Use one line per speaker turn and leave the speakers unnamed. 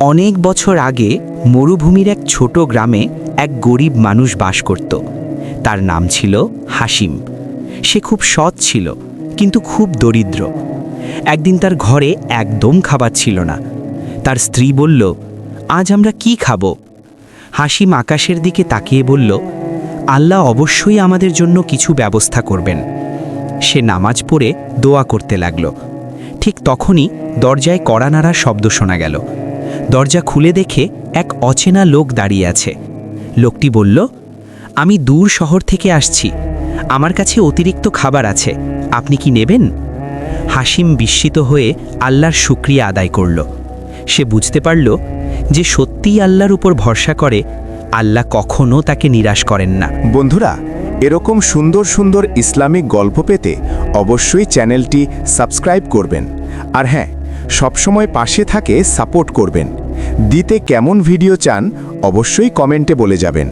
অনেক বছর আগে মরুভূমির এক ছোট গ্রামে এক গরিব মানুষ বাস করত। তার নাম ছিল হাসিম। সে খুব সৎ ছিল, কিন্তু খুব দরিদ্র। একদিন তার ঘরে একদম খাবার ছিল না। তার স্ত্রী বলল, আজ আমরা কি খাব? হাসিম আকাশের দিকে তাকিয়ে বলল, আল্লাহ অবশ্যই আমাদের জন্য কিছু ব্যবস্থা করবেন। সে নামাজ পড়ে দোয়া করতে লাগল। ঠিক তখনই দরজায় কড়া নাড়ার শব্দ শোনা গেল। দরজা খুলে দেখে এক অচেনা লোক দাঁড়িয়ে আছে। লোকটি বলল, আমি দূর শহর থেকে আসছি, আমার কাছে অতিরিক্ত খাবার আছে, আপনি কি নেবেন? হাসিম বিস্মিত হয়ে আল্লাহর শুকরিয়া আদায় করল। সে বুঝতে পারল যে সত্যিই আল্লাহর উপর ভরসা করে, আল্লাহ কখনো তাকে নিরাশ করেন না।
বন্ধুরা, এরকম সুন্দর সুন্দর ইসলামিক গল্প পেতে অবশ্যই চ্যানেলটি সাবস্ক্রাইব করবেন। আর হ্যাঁ, সবসময় পাশে থাকে সাপোর্ট করবেন। দিতে কেমন ভিডিও চান অবশ্যই কমেন্টে বলে যাবেন।